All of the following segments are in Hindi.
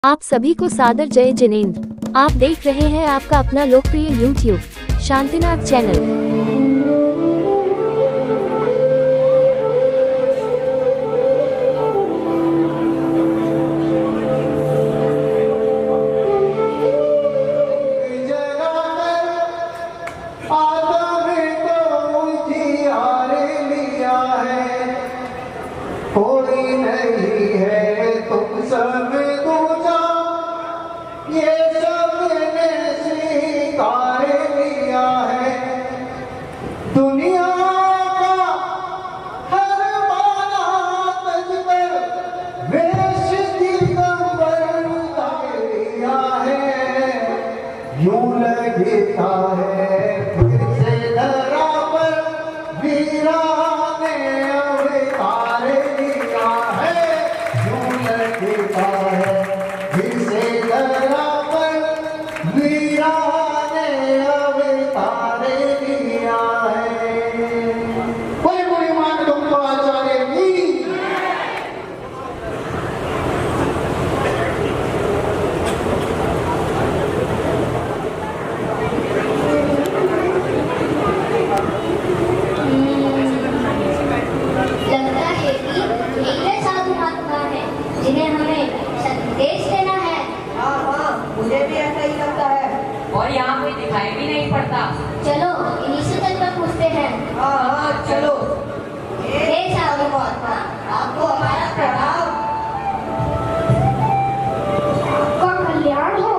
आप सभी को सादर जय जिनेंद्र। आप देख रहे हैं आपका अपना लोकप्रिय YouTube शांतिनाथ चैनल। कोई नहीं है तुम सब दूजा, ये सबने स्वीकार लिया है। दुनिया का हर माना तजबर वेश दिगंबर उतार लिया है। यूं लगता है फिर से धरा पर वीरा और यहाँ कोई दिखाई भी नहीं पड़ता। चलो इन्हीं से चलकर पूछते हैं। हाँ चलो। हे साधु महात्मा, आपको हमारा प्रणाम। आपका कल्याण हो।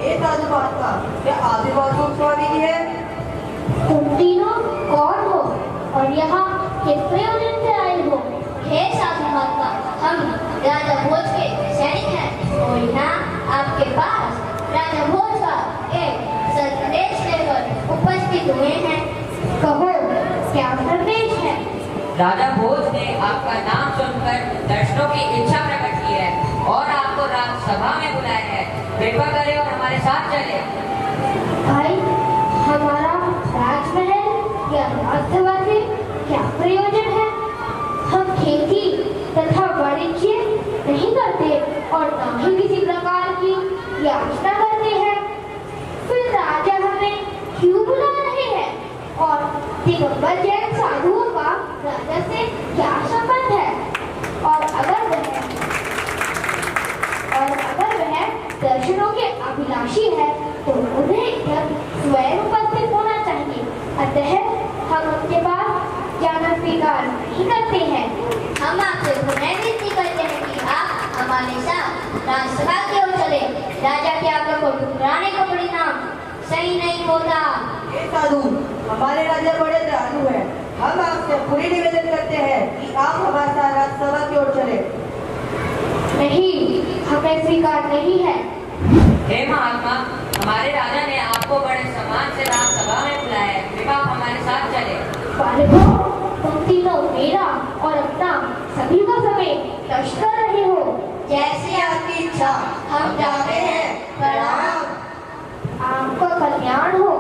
हे साधु महात्मा, क्या आदिवासी स्वामी है? तुम तीनों कौन हो और यहाँ किस प्रयोजन से आए हो? हे साधु महात्मा, हम राजा भोज के सैनिक हैं और यहाँ आपके पास राजा भोज का एक संदेश लेकर उपस्थित हुए हैं। कहो क्या संदेश है? राजा भोज ने आपका नाम सुनकर दर्शनों की इच्छा प्रकट की है और आपको राजसभा में बुलाया है। कृपा करें और हमारे साथ चले। भाई, हमारा राजमहल या राजसभा से क्या प्रयोजन है? हम खेती तथा वाणिज्य नहीं करते और न ही किसी प्रकार की याचना करते हैं। फिर राजा हमें क्यों बुला रहे हैं? और दिगंबर जैन साधुओं का राजा से क्या संबंध है? और अगर वह दर्शनों के अभिलाषी है तो उन्हें इधर स्वयं उपस्थित होना चाहिए। अतः हम उनके पास जाना स्वीकार नहीं करते हैं। हम आपसे पुनः विनती करते हैं कि आप हमारे साथ राजसभा की ओर चले। राजा के आज्ञा को ठुकराने का परिणाम सही नहीं होता। हे साधु, हमारे राजा बड़े दयालु हैं। हम आपसे पूरी निवेदन करते हैं कि आप हमारे साथ राजसभा की ओर चले। नहीं, हमें स्वीकार नहीं है। हे महात्मा, हमारे राजा ने आपको बड़े सम्मान से राजसभा में बुलाया है। कृपा हमारे साथ चले। बालकों, तुम तीनों मेरा और अपना सभी का समय नष्ट कर रहे हो। जैसे आपकी इच्छा, हम जाते हैं। प्रणाम। आपका कल्याण हो।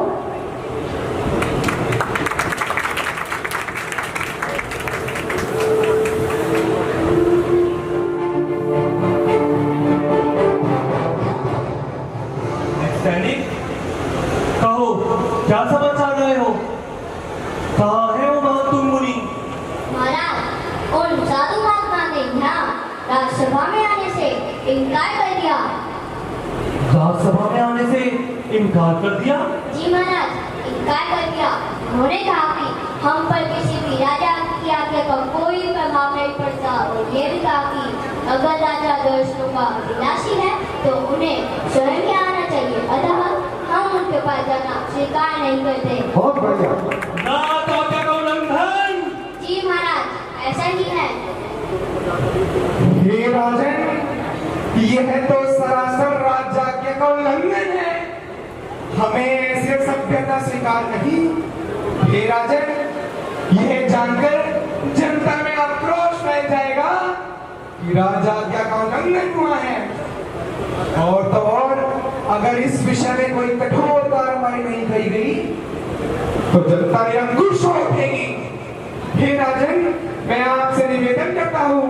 सैनिक, कहो क्या समाचार रहे हो? कहाँ है वो महातुम मुनि? महाराज, उन साधु महात्मा ने यहाँ राजसभा में आने से इनकार कर दिया। राजसभा में आने से इनकार कर दिया? जी महाराज, इनकार कर दिया। उन्होंने कहा कि हम पर किसी भी राजा की आज्ञा का कोई प्रभाव नहीं पड़ता और ये भी कहा कि अगर राजा दर्शनों का अभिलाषी है तो उन्हें स्वयं ही आना चाहिए। अतः हम उनके पास जाना स्वीकार नहीं करते। बहुत बढ़िया। ना तो आज्ञा का उल्लंघन। जी महाराज, ऐसा ही है। हे राजन, यह तो सरासर राज्याज्ञा का उल्लंघन है। हमें ऐसे सभ्यता स्वीकार नहीं। हे राजन, यह जानकर जनता में आक्रोश फैल जाएगा कि राज्याज्ञा का उल्लंघन हुआ है। और तो और, अगर इस विषय में कोई कठोर कार्रवाई नहीं की गई तो जनता ने अंकुश उठेगी। हे राजन, मैं आपसे निवेदन करता हूँ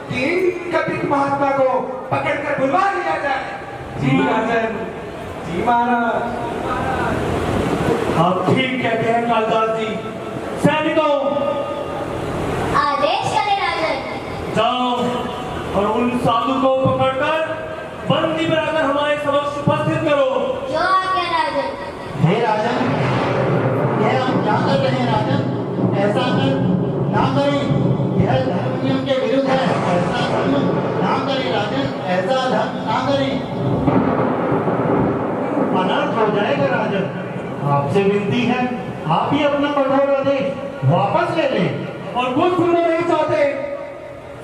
कि इन कथित महात्मा को पकड़कर बुलवा लिया जाए। जी राजन, जी महाराज। आप ठीक कहते हैं कालिदास जी। सैनिकों, आदेश करें राजन। जाओ और उन साधु को पकड़कर बंदी बनाकर हमारे समक्ष उपस्थित करो। जो आज्ञा राजन। हे राजन, यह हम क्या कर रहे हैं राजन? ऐसा कर ना करें, यह धर्म नियम के विरुद्ध है। ऐसा धर्म ना करें राजन, ऐसा धर्म ना करें। अनर्थ हो जाएगा राजन। आपसे विनती है, आप ही अपना कठोर आदेश वापस ले लें। और कुछ सुनना नहीं चाहते।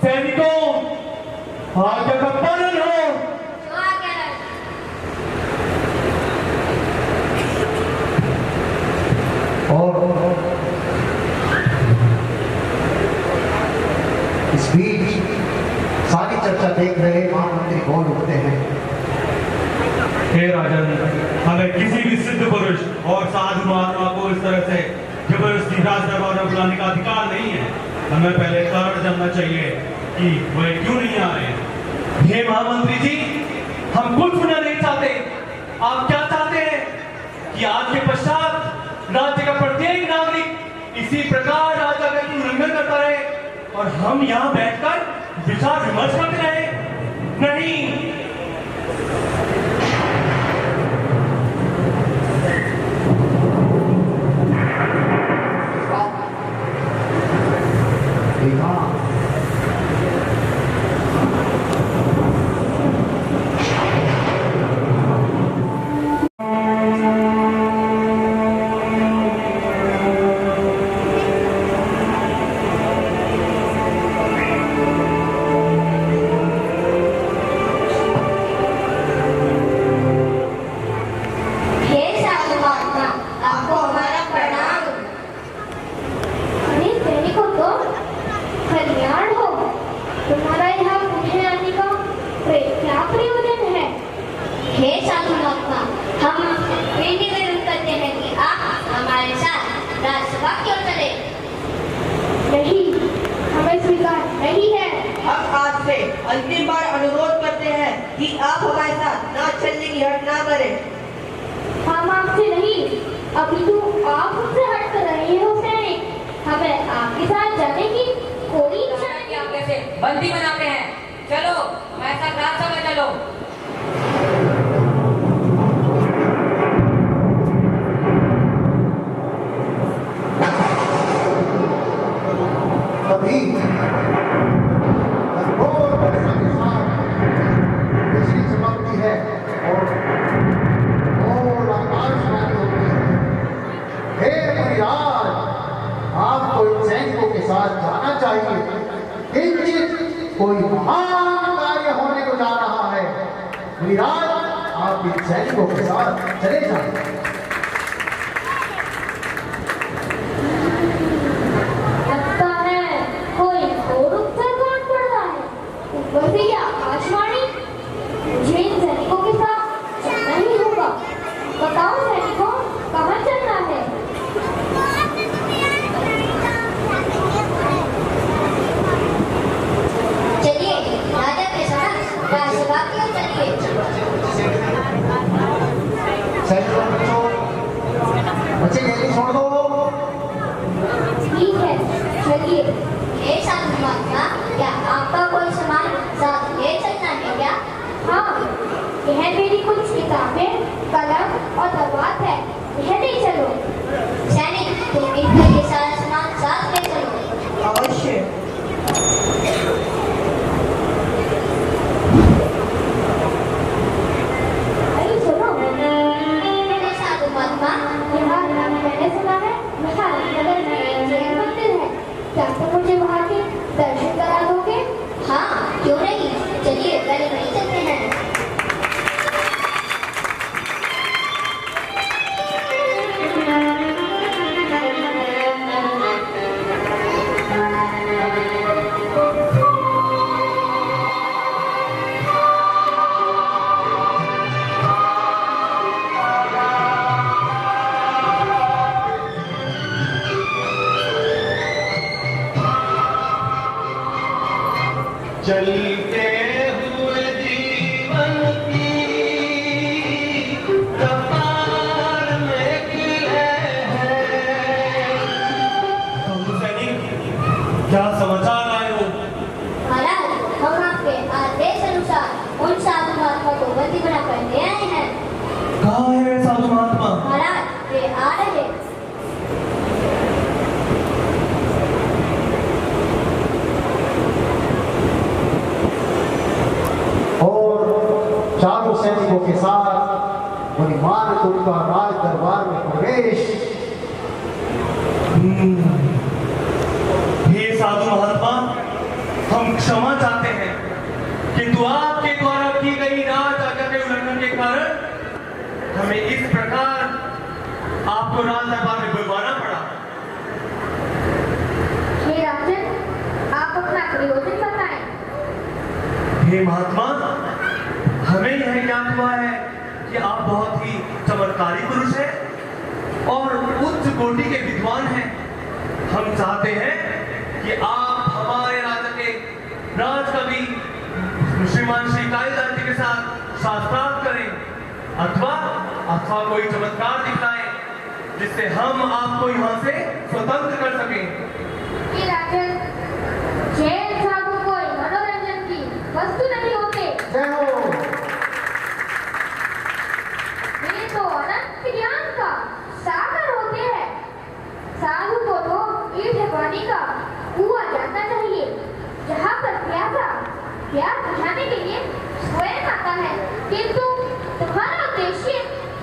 सैनिकों, आज्ञा का पालन हो। जो आज्ञा राजन। और इस बीच सारी चर्चा देख रहे महामंत्री बोल उठते हैं। हे राजन, हमें किसी भी सिद्ध पुरुष और साधु महात्मा को इस तरह से जबरदस्ती राज दरबार में बुलाने का अधिकार नहीं है। हमें पहले कारण जानना चाहिए कि वे क्यों नहीं आ रहे हैं। हे महामंत्री जी, हम कुछ सुनना नहीं चाहते। आप क्या चाहते हैं कि आज के पश्चात राज्य का प्रत्येक नागरिक इसी प्रकार राजा का उल्लंघन करता रहे और हम यहाँ बैठकर विचार विमर्श करते रहे? नहीं। हे साधु महात्मा, आपको हमारा प्रणाम। अरे सैनिकों, तो कल्याण हो। तुम्हारा यहाँ पूछने आने का क्या प्रयोजन है? हे साधु महात्मा, हम ये निवेदन करते हैं कि आप हमारे साथ राजसभा क्यों चले? नहीं, हमें स्वीकार नहीं है। हम आज से अंतिम बार अनुरोध करते हैं कि आप हमारे साथ ना चलने की हट ना करें। हम आपसे नहीं, अभी तो आप हमसे हट कर रहे हो सैनिक। हमें आपके साथ जाने की कोई इच्छा कि आप कैसे बंदी बनाते हैं। चलो हमारे साथ राजसभा में चलो। तभी घोर वर्षा के साथ बिजली चमकती है और घोर आकाशवाणी होती है। हे परिराज, आपको इन सैनिकों के साथ जाना चाहिए। किंचित कोई महान कार्य होने को जा रहा है। परिराज, आप इन सैनिकों के साथ चले जाएं। लगता है कोई घोर उत्सव कांड पड़ रहा है। ऊपर से ये आकाशवाणी। मुझे इन सैनिकों के साथ चलना ही होगा। बताओ सैनिकों, कहाँ चलना है? चलिए राजा के समक्ष राजसभा क्यों चलिए। सैनिकों बच्चे जल्दी छोड़ दो। ठीक है, चलिए। हे साधु महात्मा, क्या आपका कोई सामान साथ ले चलना है क्या? हाँ, यह मेरी कुछ किताबें, कलम और दवात है। यह ले चलो। सैनिक, तुम इनका ये सारा सामान साथ ले चलो। अवश्य। अरे सुनो। हे साधु महात्मा, यहाँ मैंने सुना है यहाँ रामनगर में एक जैन मंदिर है। क्या तुम मुझे वहाँ के दर्शन करा दोगे? हाँ, क्यों नहीं। चलिए पहले वहीं चलते हैं। चलते हुए जी बंदी बनाकर ले आए हैं। कहाँ है वे साधु महात्मा? महाराज वे आ रहे। और चारों सैनिकों के साथ मुनिमान उनका राज दरबार में प्रवेश। हे साधु महात्मा, हम क्षमा चाहते हैं किंतु आपके द्वारा की गई राज आज्ञा के उल्लंघन के कारण हमें इस प्रकार आपको राज दरबार में बुलवाना पड़ा। हे राजन, आप अपना प्रयोजन बताएं। हे महात्मा, हमें यह ज्ञात हुआ है कि आप बहुत ही चमत्कारी पुरुष हैं और उच्च कोटि के विद्वान हैं। हम चाहते हैं कि आप हमारे राजा के राजकवि श्रीमान श्री कालिदास जी के साथ शास्त्रार्थ करें अथवा कोई चमत्कार दिखाएं जिससे हम आपको यहाँ से स्वतंत्र कर सकें। हे राजन, जैन साधु कोई मनोरंजन की वस्तु नहीं होते। जय हो। वे तो अनंत ज्ञान का सागर होते हैं। साधु को तो मीठे पानी का कुआं जानना चाहिए, जहाँ पर प्यास बुझाने के लिए स्वयं आता है। किंतु तुम्हारा उद्देश्य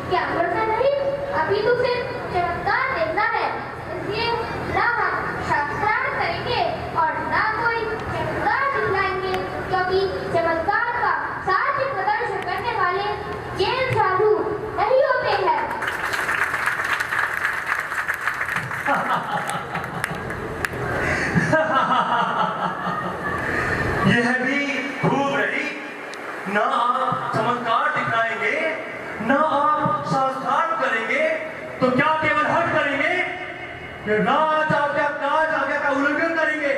क्या करना नहीं, अभी तो सिर्फ चमत्कार देखना है। इसलिए ना हम शास्त्रार्थ करेंगे और ना कोई चमत्कार दिखलाएंगे, क्योंकि चमत्कार का सार्थक प्रदर्शन करने वाले जैन साधु नहीं होते हैं। यह भी खूब रही। ना आप चमत्कार दिखाएंगे, ना आप शास्त्रार्थ करेंगे, तो क्या केवल हट करेंगे? राज आज्ञा का उल्लंघन करेंगे?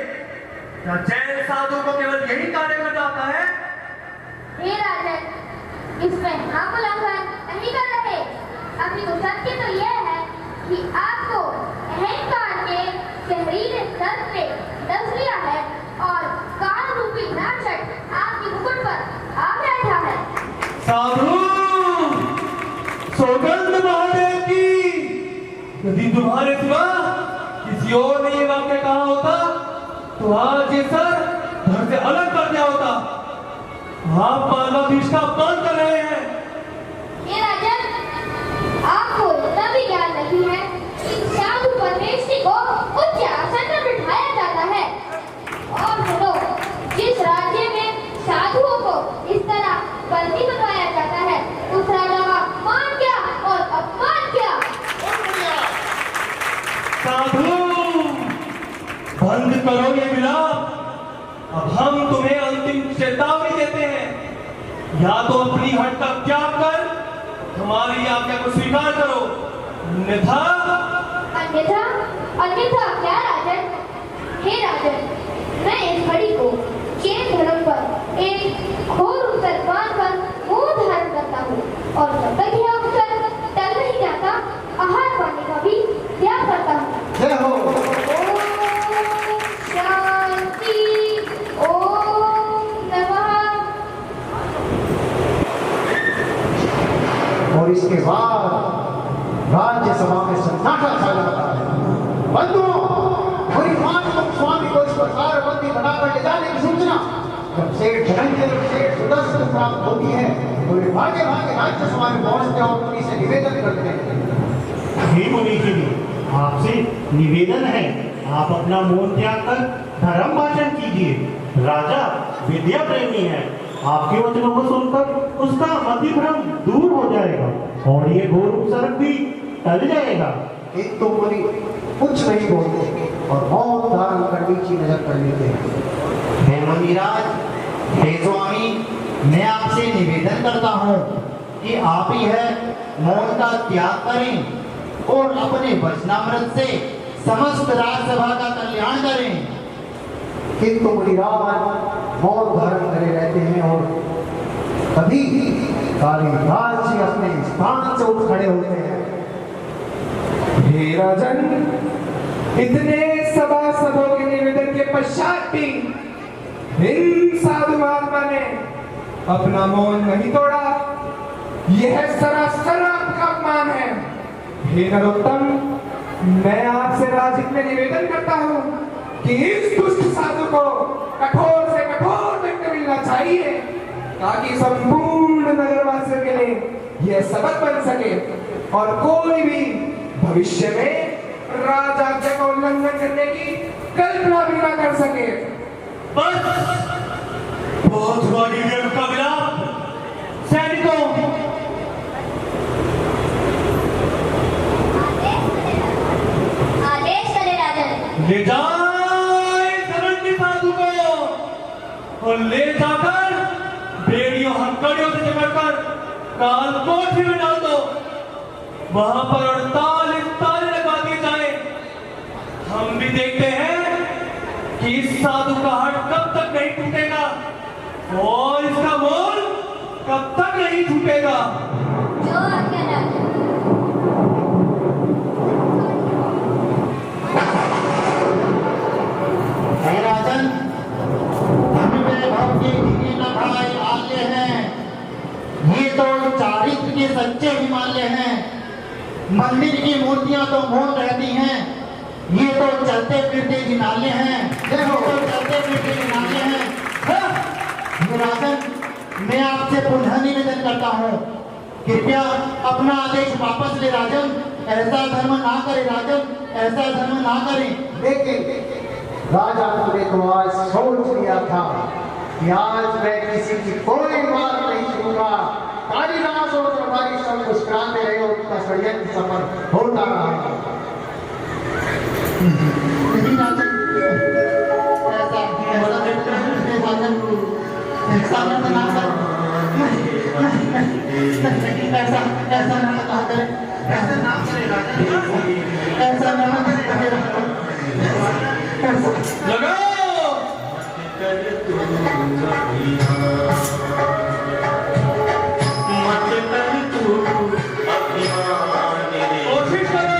क्या जैन साधु को केवल यही कार्य करना आता है? हे राजन, इसमें हम उल्लंघन नहीं कर रहे। अभी तो सत्य तो यह है कि आपको अहंकार के जहरीले दर्द ने डस लिया है और काल रूपी नाचक आपके मुकुट पर आ बैठा है। साधु, सौगंध महादेव की, यदि तुम्हारे सिवा किसी और ने ये वाक्य कहा होता तो आज ये सर धड़ से अलग कर दिया होता। आप मानवाधीश का अपमान कर रहे हैं। हे राजन, आपको इतना भी ज्ञान नहीं है कि साधु परमेश्वरी को उच्च आसन पर बिठाया जाता है। और सुनो, जिस राज्य में साधुओं को इस तरह बंदी बनवाया जाता है, उस राजा का मान क्या और अपमान क्या। साधु, बंद करो ये विलाप। अब हम तुम्हें अंतिम चेतावनी देते हैं, या तो अपनी हट का त्याग कर हमारी आज्ञा को स्वीकार करो, अन्यथा क्या राजन? हे राजन, मैं इस घड़ी को जैन धर्म पर एक घोर उत्तर बांधकर मुंह धारण करता हूँ और जब तक यह उत्तर टल नहीं जाता, आहार पाने का भी त्याग करता हूँ। जय हो। ओम शांति, ओम नमः। और इसके बाद राज्यसभा में सन्नाटा छा जाता है। बंधुओं, स्वामी को इस प्रकार बंदी बनाकर ले जाने की सूचना जब सेठ धनंजय और सेठ सुदर्शन को प्राप्त होती है तो वे भागे भागे राज्यसभा में पहुंचते और मुनि से निवेदन करते हैं। हे मुनि जी, आपसे निवेदन है, आप अपना मौन त्याग कर धर्म भाषण कीजिए। राजा विद्या प्रेमी है, आपके वचनों को सुनकर उसका मतिभ्रम दूर हो जाएगा और ये घोर उपसर्ग भी टल जाएगा। एक तो मुनि कुछ नहीं बोलते और मौन धारण कर नीची नजर कर लेते हैं। हे मुनिराज, हे स्वामी, मैं आपसे निवेदन करता हूँ कि आप ही है मौन का त्याग करें और अपने वचनामृत से समस्त राजसभा का कल्याण करें। किंतु मुनिराज मौन धारण करे रहते हैं और तभी कालिदास जी अपने स्थान से उठ खड़े होते हैं। हे राजन, इतने सभासदों के निवेदन के पश्चात भी इन साधु महात्मा ने अपना मौन नहीं तोड़ा। यह सरासर आपका अपमान है। हे नरोत्तम, मैं आपसे राजहित में निवेदन करता हूँ कि इस दुष्ट साधु को कठोर से कठोर दंड मिलना चाहिए, ताकि संपूर्ण नगरवासियों के लिए यह सबक बन सके और कोई भी भविष्य में राजाज्ञा का उल्लंघन करने की कल्पना भी ना कर सके। बस बहुत हुआ नीचे का विलाप। सैनिकों, आदेश करें राजन। ले जाए धनंजय साधु को और ले जाकर बेड़ियों हथकड़ियों से जकड़कर काल कोठरी में डाल दो। वहां पर 48 ताले लगा दिए जाए। हम भी देखते हैं कि इस साधु का हट कब तक नहीं टूटेगा और इसका मोल कब तक नहीं छूटेगा। जो आज्ञा राजन। हे राजन, हम में भाव के ढीले न भाई आल्य हैं। ये तो चारित्र के सच्चे हिमालय हैं। मंदिर की मूर्तियां तो मौन रहती हैं। ये तो चलते फिरते हिमालय हैं। ये तो चलते फिरते हिमालय हैं। हे राजन, मैं आपसे पुनः निवेदन करता हूँ, कृपया अपना आदेश वापस ले राजन। ऐसा धर्म ना करे राजन, ऐसा धर्म ना करें। लेकिन राजा तुमने तो आज सोच लिया था कि आज मैं किसी की कोई बात नहीं सुनूंगा। कालिदास और तुम्हारी सब मुस्कुराते रहे और उनका षड्यंत्र सफल होता रहा। नहीं राजन, ऐसा ना कर। ऐसा ना करे। ऐसा ना करे राजन। ऐसा ना करे। लगाओ। कोशिश करो।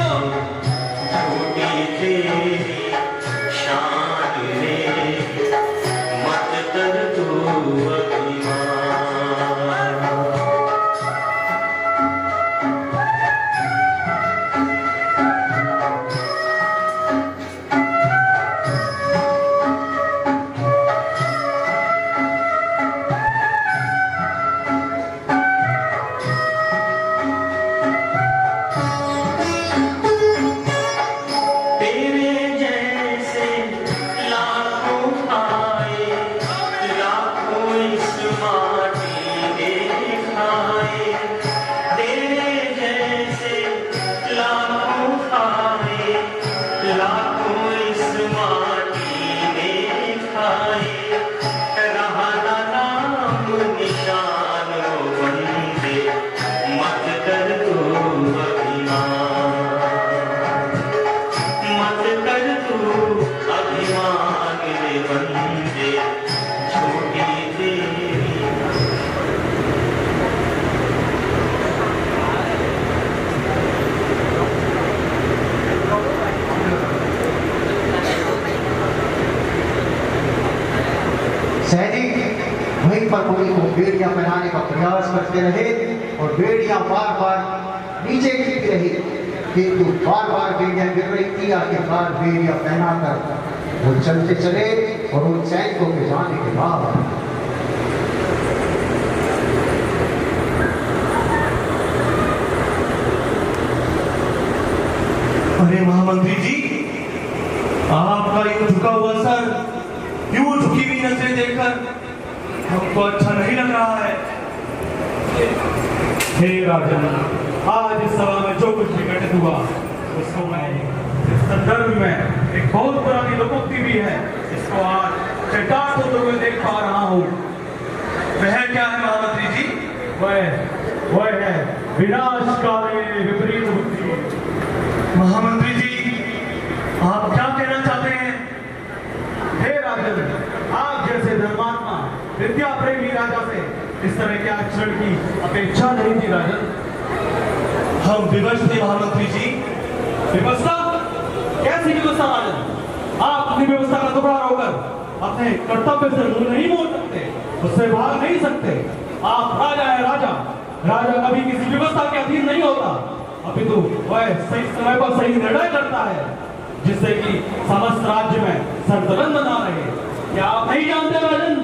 वहीं पर पुरी को बेड़ियां पहनाने का प्रयास करते रहे और बेड़ियां बार बार नीचे गिरती रही, किंतु बार बार बेड़ियां गिर रही थी। आखिरकार बेड़ियां पहनाकर वो चलते चले और उन सैनिकों के जाने के बाद अरे महामंत्री जी, आपका यूं झुका हुआ सर, यूं झुकी हुई नजरें देखकर हमको अच्छा नहीं लग रहा है। हे राजन, आज इस सभा में जो कुछ भी घटित हुआ उसको मैं इस संदर्भ में एक बहुत पुरानी लोकोक्ति भी है, इसको आज चट्टान होते हुए देख पा रहा हूँ। वह क्या है महामंत्री जी? वह है विनाश काले विपरीत बुद्धि। महामंत्री जी, आप क्या कहना चाहते हैं? हे राजन, आप जैसे धर्मात्मा विद्या प्रेमी राजा से इस तरह के आचरण की अपेक्षा नहीं थी राजन। हम विवश थे महामंत्री जी। व्यवस्था? कैसी व्यवस्था राजन? आप अपनी व्यवस्था का टुकड़ा होकर अपने कर्तव्य से दूर नहीं मोड़ सकते, उससे भाग नहीं सकते। आप राजा है राजा। राजा कभी के अधीन नहीं होता, अपितु वह सही समय पर सही निर्णय करता है, जिससे कि समस्त राज्य में संतुलन बना रहे। क्या आप नहीं जानते राजन,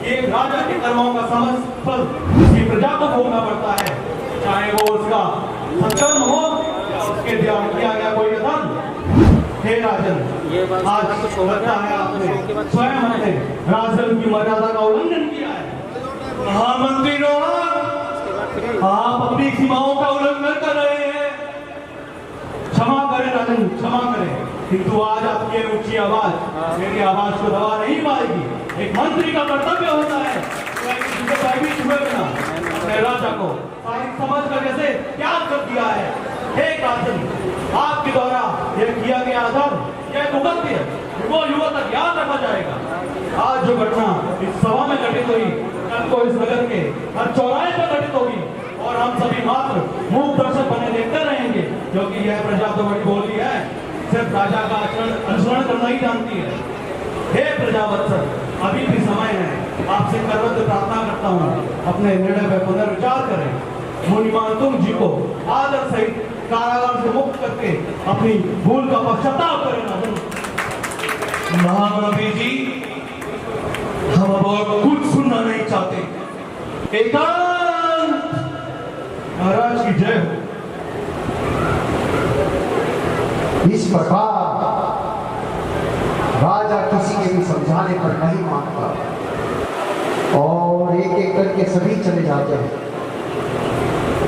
एक राजा के कर्मों का समस्त फल उसकी प्रजा को भोगना पड़ता है, चाहे वो उसका सत्कर्म हो या उसके द्वारा किया गया कोई अधर्म। हे राजन, आज लगता है आपने स्वयं अपने राजधर्म की मर्यादा का उल्लंघन किया है। महामंत्री रोहन, आप अपनी सीमाओं का उल्लंघन कर रहे हैं। क्षमा करें राजन, क्षमा करें, किंतु आज आपकी ये ऊंची आवाज मेरी आवाज को दबा नहीं पाएगी। एक मंत्री का कर्तव्य होता है अपने राजा को समझ कर जैसे त्याग कर दिया है। हे राजन, आपके द्वारा यह किया गया अधर्म, यह कुकर्म युगों युगों तक याद रखा जाएगा। आज जो घटना इस सभा में घटित हुई, कल को इस नगर के हर चौराहे पर घटित होगी और हम सभी मात्र मूक दर्शक बने देखते रहेंगे, क्योंकि यह प्रजा तो बड़ी बोली है, सिर्फ राजा का आचरण अनुसरण करना ही जानती है। हे प्रजावत्सल, अभी भी समय है, आपसे करवत प्रार्थना करता हूँ, अपने निर्णय में पुनर्विचार करें। मुनिमान तुम जी को आदर सहित कारागार से मुक्त करके अपनी भूल का पश्चाताप करें। महामंत्री जी, हम अब और कुछ सुनना नहीं चाहते। एकांत। महाराज की जय हो। इस प्रकार राजा किसी के भी समझाने पर नहीं मानता और एक एक करके सभी चले जाते हैं।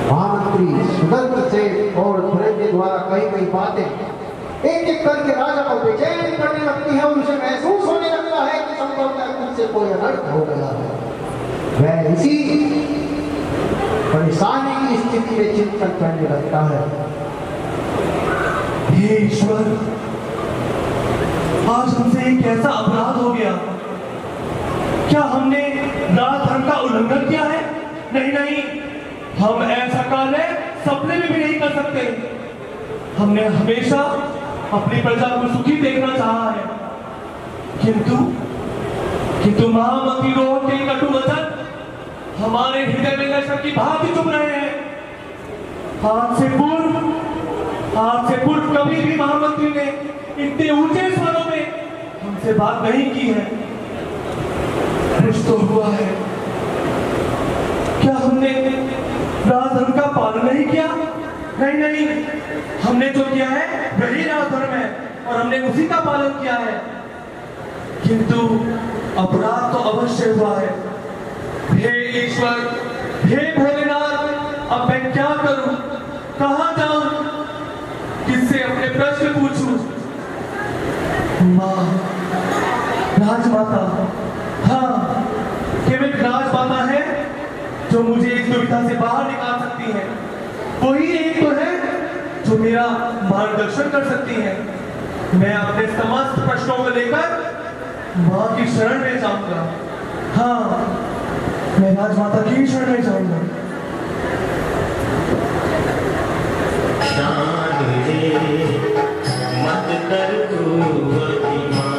महामंत्री सुदंत से और धुरंधर के द्वारा कही गई बातें एक एक करके राजा को बेचैन करने लगती है। उनसे महसूस होने लगता है कि संभवतः कुछ से कोई अनर्थ हो गया है। वह इसी परेशानी की स्थिति में चिंतन करने लगता है। हे ईश्वर, आज हमसे एक ऐसा अपराध हो गया। क्या हमने राजधर्म का उल्लंघन किया है? नहीं नहीं, हम ऐसा कार्य सपने में भी नहीं कर सकते। हमने हमेशा अपनी प्रजा को सुखी देखना चाहा है, किंतु महामंत्री रोहन के कटु वचन हमारे हृदय में लश्कर की भांति चुभ रहे हैं। आज से पूर्व कभी भी महामंत्री ने इतने ऊंचे स्वरों में हमसे बात नहीं की है। कुछ तो हुआ है। क्या हमने राजधर्म का पालन नहीं किया? नहीं नहीं, हमने जो किया है वही राजधर्म है और हमने उसी का पालन किया है, किंतु अपराध तो अवश्य हुआ है। हे ईश्वर, हे भोलेनाथ, अब मैं क्या करूं, कहां जाऊं, किससे अपने प्रश्न पूछूं? मां, राजमाता, हाँ, केवल राजमाता है जो मुझे इस दुविधा से बाहर निकाल सकती है। वही एक तो है जो मेरा मार्गदर्शन कर सकती है। मैं अपने समस्त प्रश्नों को लेकर मां की शरण में जाऊंगा। हाँ, मैं राजमाता की शरण में जाऊंगा। मत कर तू अभिमान।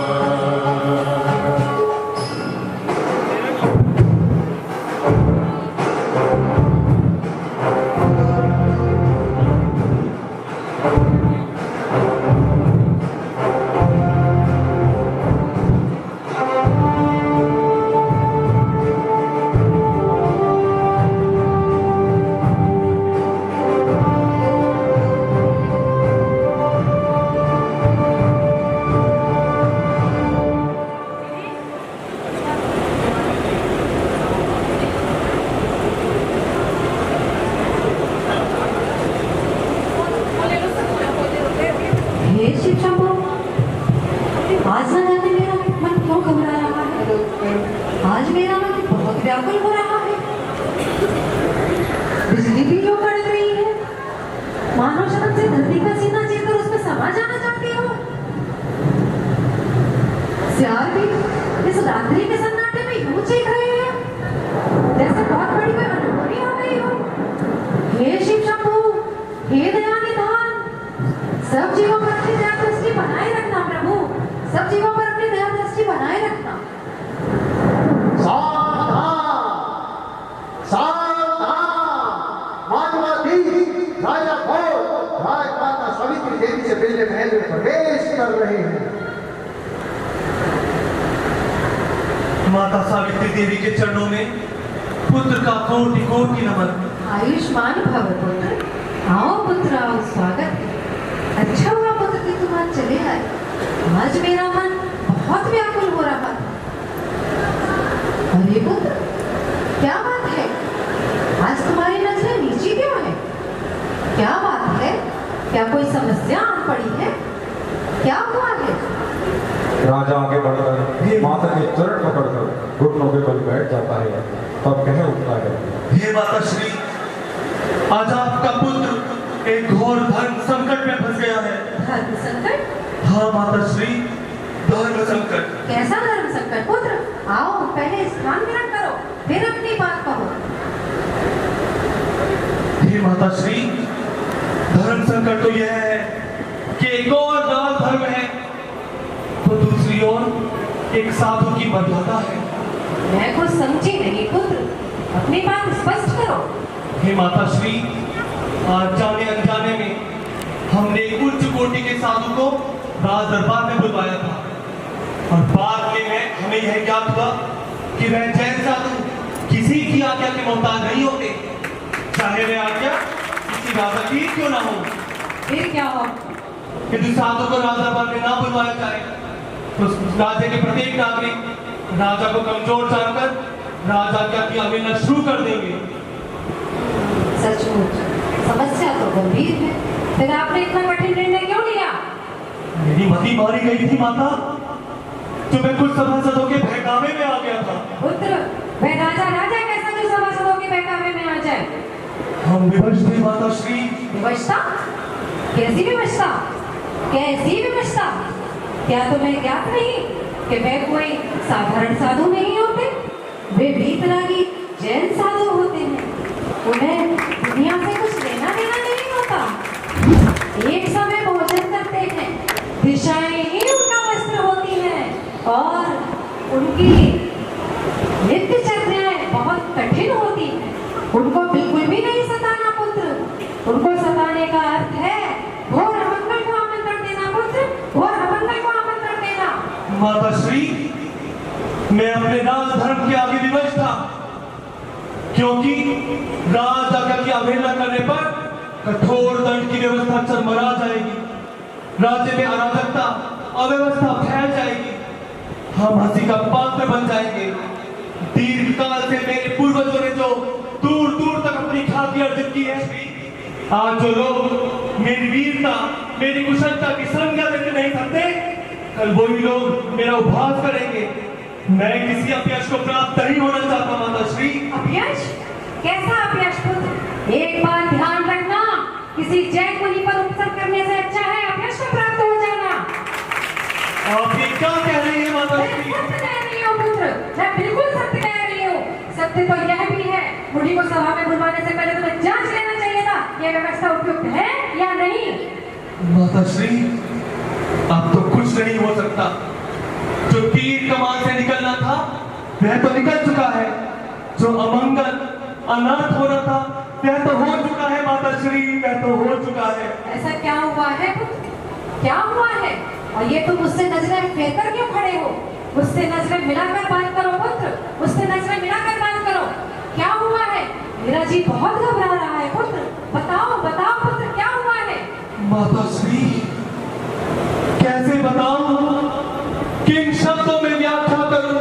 के बेटे महल में प्रवेश कर रहे हैं। माता सावित्री देवी के चरणों में पुत्र का कोटि कोटि नमन। आयुष्मान भव पुत्र। आओ पुत्र आओ, स्वागत है। अच्छा हुआ पुत्र कि तुम आज चले आए। आज मेरा मन बहुत व्याकुल हो रहा था। अरे पुत्र, क्या बात है? आज तुम्हारी नजरें नीची क्यों है? क्या बात है? क्या कोई समस्या आन पड़ी है? क्या हुआ है? राजा आगे बढ़कर माता के चरण पकड़कर घुटनों के बल बैठ जाता है, तब कह उठता है, हे माता श्री, आज आपका पुत्र एक घोर धर्म संकट में फंस गया है। धर्म संकट? हाँ माता श्री, धर्म संकट। कैसा धर्म संकट पुत्र? आओ पहले स्थान ग्रहण करो, फिर अपनी बात कहो। हे माता श्री, धर्म संकट तो यह है कि एक और दान धर्म है तो दूसरी ओर एक साधु की मर्यादा है। मैं कुछ समझी नहीं पुत्र, अपनी बात स्पष्ट करो। हे माता श्री, आज जाने अनजाने में हमने एक उच्च कोटि के साधु को राज दरबार में बुलवाया था और बाद में हमें यह ज्ञात हुआ कि वह जैन साधु किसी की आज्ञा के मोहताज नहीं होते, चाहे वह आज्ञा किसी राजा की क्यों ना हो। फिर क्या हो? यदि साधु को राज दरबार में ना बुलवाया जाए तो राज्य के प्रत्येक नागरिक राजा को कमजोर जानकर राजा की अवहेलना शुरू कर देंगे। सचमुच समस्या तो गंभीर है। फिर आपने इतना कठिन निर्णय क्यों लिया? मेरी मति मारी गई थी माता, तो मैं कुछ सभासदों के बहकावे में आ गया था। पुत्र, वह राजा कैसा जो सभासदों के बहकावे में आ जाए? हम विवश थे माता श्री। विवशता? कैसी विवशता? कैसी विवशता? क्या तुम्हें ज्ञात नहीं कि वे कोई साधारण साधु नहीं होते? वे वीतरागी जैन साधु होते हैं। उन्हें दुनिया से कुछ लेना देना नहीं होता। एक समय भोजन करते हैं, दिशाएं ही उनका वस्त्र होती हैं और उनकी नित्य चर्याएं बहुत कठिन होती हैं। उनको बिल्कुल भी नहीं सताना पुत्र। उनको सताने का अर्थ है घोर अमंगल को आमंत्रण देना पुत्र, घोर अमंगल को आमंत्रण देना। माता श्री, मैं अपने राज धर्म के आगे विवश था, क्योंकि राज आज्ञा की अवहेलना करने पर कठोर दंड की व्यवस्था चरमरा जाएगी, राज्य में अराजकता अव्यवस्था फैल जाएगी, हम हंसी का पात्र बन जाएंगे। दीर्घ काल से मेरे पूर्वजों ने जो दूर दूर तक अपनी ख्याति अर्जित की है, आज जो लोग मेरी वीरता मेरी कुशलता की संज्ञा लेते नहीं सकते, कल वही लोग मेरा उपहास करेंगे। मैं किसी अपयश को प्राप्त नहीं होना चाहता माता श्री। अपयश? कैसा अपयश पुत्र? एक बात ध्यान रखना, किसी जैन मुनि पर उपसर्ग करने से अच्छा है अपयश को प्राप्त हो जाना। आप ये क्या कह रही है माता श्री? मैं सत्य कह रही हूँ पुत्र, मैं बिल्कुल सत्य कह रही हूँ। सत्य तो यह भी है, मुनि को सभा में बुलवाने से पहले तुम्हें जांच लेना चाहिए था यह व्यवस्था उपयुक्त है या नहीं। माता श्री, अब तो कुछ नहीं हो सकता। जो तीर कमान से निकलना था वह तो निकल चुका है, जो अमंगल अनर्थ होना था वह तो हो चुका है माता श्री, वह तो हो चुका है। ऐसा क्या हुआ है पुत्र? क्या हुआ है? और ये तुम मुझसे नजरें फेर कर क्यों खड़े हो? मुझसे नजरें मिलाकर बात करो पुत्र, मुझसे नजरें मिलाकर बात करो। क्या हुआ है? मेरा जी बहुत घबरा रहा है पुत्र, बताओ बताओ पुत्र, क्या हुआ है? माता श्री, कैसे बताऊं, किन शब्दों में व्याख्या करूं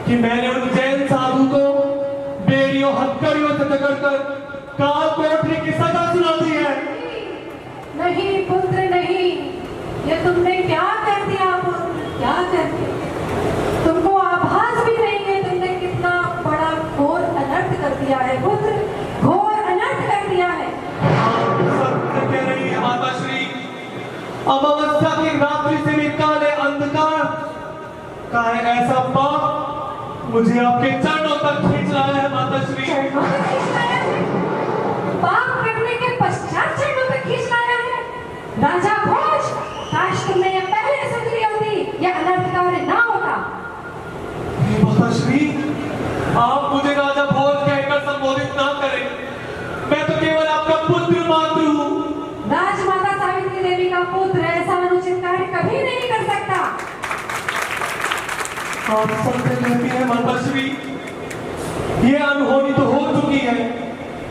कि मैंने उन जैन साधु को बेड़ियों हथकड़ियों से पकड़कर काल कोठरी की सजा सुना दी है। नहीं पुत्र नहीं, ये तुमने क्या कर दिया पुत्र, क्या कर दिया? तुमको आभास भी नहीं है तुमने कितना बड़ा घोर अनर्थ कर दिया है पुत्र, घोर अनर्थ कर दिया है। सत्य कह रही है माता श्री। अमावस्या की रात्रि से भी काले अंधकार का ऐसा पाप मुझे आपके चरणों तक खींच लाया है माता श्री। पाप करने के पश्चात चरणों तक खींच लाया है? राजा भोज, काश तुमने ये पहले समझ ली होती, यह अनर्थ कार्य ना होता। माता श्री, आप मुझे राजा भोज कहकर संबोधित ना करें, मैं तो केवल आपका पुत्र मात्र हूँ। राजमाता सावित्री देवी का आप सबसे कहती है माताश्री, ये अनहोनी तो हो चुकी है,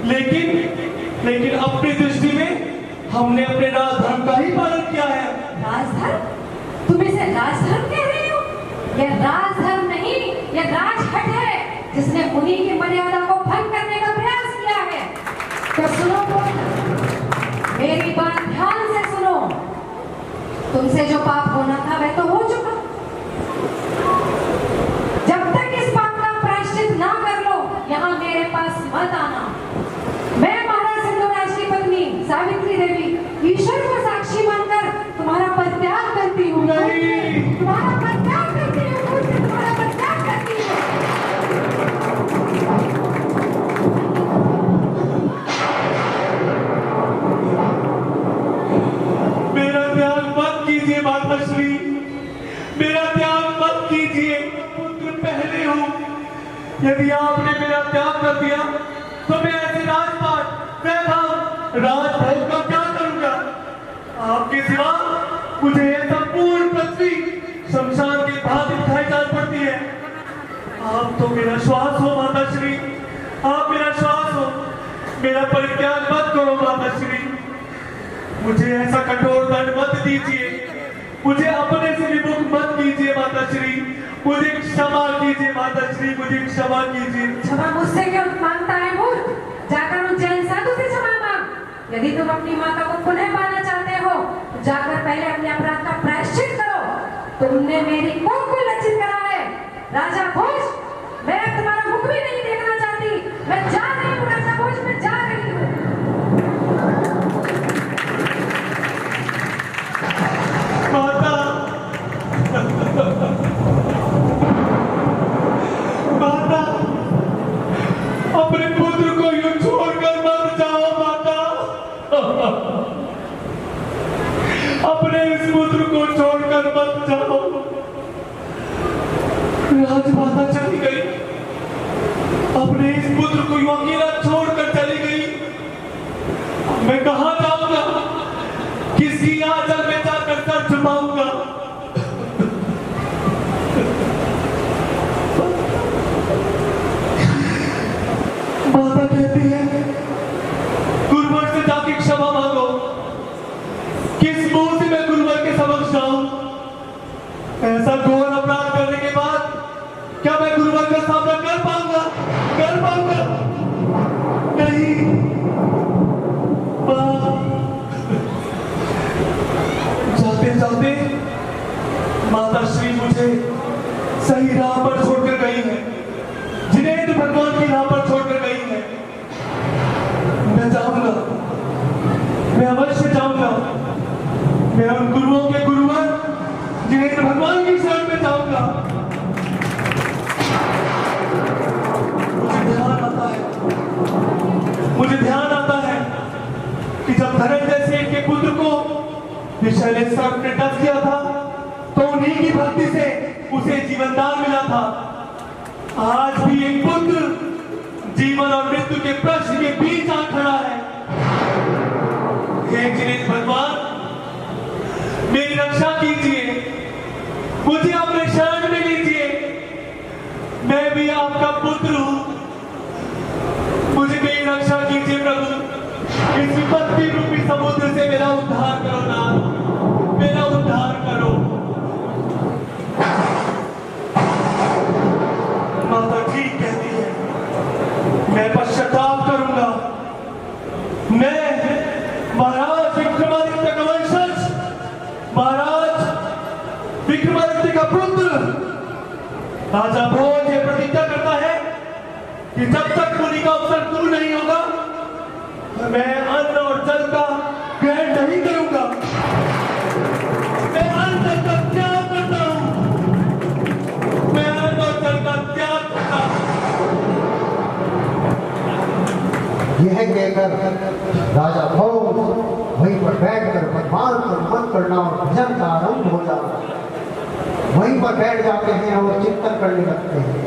लेकिन अपनी दृष्टि में हमने अपने राजधर्म का ही पालन किया है। राजधर्म? तुम इसे राजधर्म कह रहे हो? यह राजधर्म नहीं, यह राजहट है, जिसने मुनि की मर्यादा को भंग करने का प्रयास किया है। तो सुनो, मेरी बात ध्यान से सुनो। तुमसे जो पाप होना था वह तो हो चुका। जब तक इस पाप का प्रायश्चित ना कर लो, यहाँ मेरे पास मत आना। मैं महाराज सिंधुराज की पत्नी सावित्री देवी ईश्वर को साक्षी मानकर तुम्हारा परित्याग करती हूँ। नहीं, तुम्हारा परित्याग करती हूँ, तुम्हारा परित्याग करती हूँ। मेरा त्याग मत कीजिए माताश्री, मेरा त्याग मत कीजिए। पुत्र पहले हूँ, यदि आपने मेरा त्याग कर दिया तो मैं ऐसे राजपाट, वैभव, राजभोग का क्या करूंगा? आपके सिवा मुझे यह संपूर्ण पृथ्वी शमशान की भांति दिखाई जान पड़ती है। आप तो मेरा श्वास हो माताश्री, आप मेरा श्वास हो। मेरा परित्याग मत करो माताश्री, मुझे ऐसा कठोर दंड मत दीजिए, मुझे अपने से विमुख मत कीजिए माताश्री, मुझे क्षमा कीजिए माताश्री, मुझे क्षमा कीजिए। क्षमा मुझसे क्यों मांगता है मूर्ख? जाकर उन जैन साधु से क्षमा मांग। यदि तुम अपनी माता को पुनः पाना चाहते हो तो जाकर पहले अपने अपराध का प्रायश्चित करो। तुमने मेरी कोख को लज्जित करा है। राजा भोज, मैं अब तुम्हारा मुख भी नहीं देखना चाहती। मैं जा रही हूँ राजा भोज, मैं जा रही हूँ। माता, माता, अपने पुत्र को यूं छोड़कर मत जाओ माता। अपने इस पुत्र को छोड़कर मत जाओ। राजमाता चली गई, अपने इस पुत्र को यूं अकेला छोड़कर चली गई। मैं कहाँ जाऊंगा? किसी आंचल में जाकर सर छुपाऊंगा? माता कहती है गुरुवर से जाके क्षमा मांगो। किस मुंह से मैं गुरुवर के समक्ष जाऊं? ऐसा घोर अपराध करने के बाद क्या मैं गुरुवर का सामना कर पाऊंगा? कर पाऊंगा? नहीं। जाते जाते माता श्री मुझे सही राह पर छोड़कर गई है, जिनेंद्र भगवान की राह पर छोड़कर गई है। मैं जाऊंगा, मैं अवश्य जाऊंगा। मैं उन गुरुओं के गुरुवर जिनेंद्र भगवान की शरण में जाऊंगा। मुझे ध्यान आता है कि जब धनंजय सेठ के पुत्र को विषैले सर्प ने डस दिया था तो उन्हीं की भक्ति से उसे जीवनदान मिला था। आज भी एक पुत्र जीवन और मृत्यु के प्रश्न के बीच आ खड़ा है। हे जिनेंद्र भगवान, मेरी रक्षा कीजिए, मुझे अपने शरण में लीजिए। मैं भी आपका पुत्र हूं, मुझे मेरी रक्षा कीजिए प्रभु। इस विपत्ति रूपी समुद्र से मेरा उद्धार करो नाथ, मेरा उद्धार करो। माता ठीक कहती है, मैं पश्चाताप करूंगा। मैं महाराज विक्रमादित्य का वंशज, महाराज विक्रमादित्य का पुत्र राजा भोज ये प्रतिज्ञा करता है कि जब तक मुनि का अवसर दूर नहीं होगा मैं अन्न और जल का ग्रहण नहीं करूंगा। मैं अन्न जल का त्याग करता हूं, मैं अन्न और जल का त्याग करता हूं। यह कहकर राजा भोज वहीं पर बैठकर भगवान को नमन करना और भजन का आरंभ हो जाना। वहीं पर बैठ जाते हैं और चिंतन करने लगते हैं।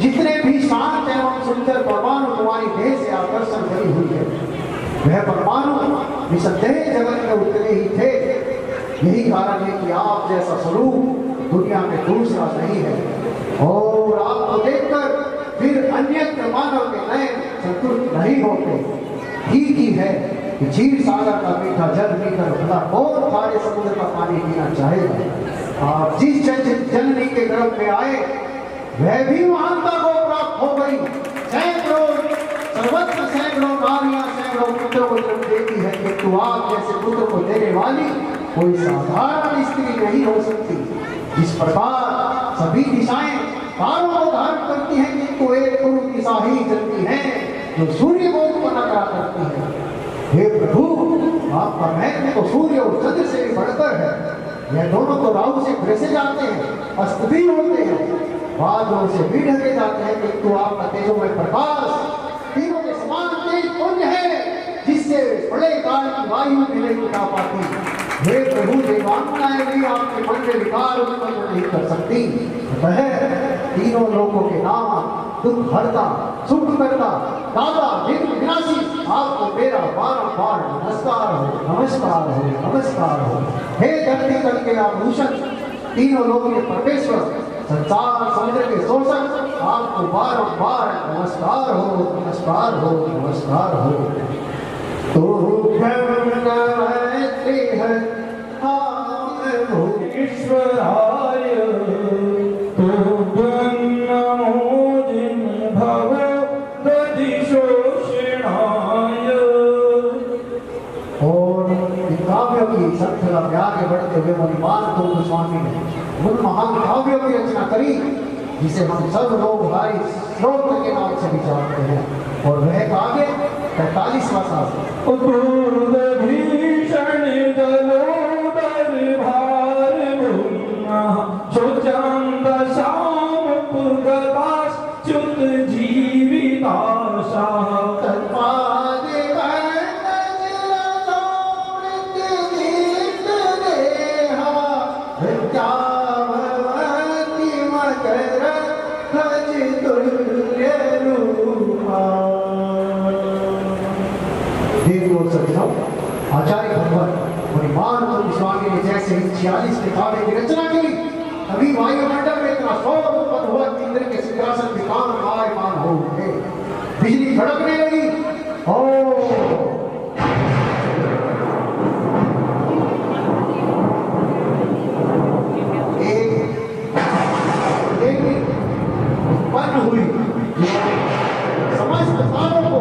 जितने भी शांत एवं सुंदर परमाणु तुम्हारी देह से आकर्षण करी हुई है, वह परमाणु निसंदेह जगत में उतरे ही थे। यही कारण है कि आप जैसा स्वरूप दुनिया में दूसरा नहीं है, और आपको देखकर फिर अन्य मानव के नए संतुष्ट नहीं होते। ठीक ही है कि क्षीर सागर का मीठा जल पीकर भला और सारे समुद्र का पानी पीना चाहेगा। आप जिस जननी के गर्भ में आए, वह भी महानता को प्राप्त हो गई। सैकड़ों सर्वत्र सैकड़ों नारियां सैकड़ों पुत्रों को जन्म देती है, किंतु आप जैसे पुत्र को देने वाली कोई साधारण स्त्री नहीं हो सकती। जिस प्रकार सभी दिशाएं तारों को धारण करती हैं, किंतु एक गुरु दिशा ही चलती है जो सूर्य को उत्पन्न करा करती है। हे प्रभु, आपका महत्व तो सूर्य और चंद्र से भी बढ़कर है। यह दोनों तो राहु से घिसे जाते हैं, अस्त भी होते हैं, बादलों से भी ढके जाते हैं, किंतु आपका तेजों में प्रकाश तीनों के समान तेज पुंज है, जिससे बड़े काल की वायु भी नहीं उठा पाती। हे प्रभु, देवांगनाएं भी आपके मन में विकार उत्पन्न नहीं कर सकती। अतः तीनों लोगों के नाम दुख हरता, सुख करता, दादा विघ्न विनाशी आपको मेरा बारंबार नमस्कार हो, नमस्कार हो, नमस्कार हो। हे धरती तल के आभूषण, तीनों लोगों के परमेश्वर, संसार समुद्र के शोषक, आपको बारंबार नमस्कार हो, नमस्कार हो, नमस्कार हो। तो ईश्वराय संतला में आगे बढ़ते हुए मणिमान गोस्वामी ने उन महान काव्यों की रचना करी जिसे हम सब लोग हमारी स्रोत के नाम से भी जानते हैं। और वह काव्य 45वां शास्त्र भीषण देवलोक सज्जनों, आचार्य भगवान परिवार को स्वामी ने जैसे ही 46 किताबें की रचना की, तभी वायुमंडल में इतना शोर उत्पन्न हुआ कि इंद्र के सिंहासन पे कान हो गए, बिजली कड़कने लगी। उत्पन्न हुई समस्त तारों को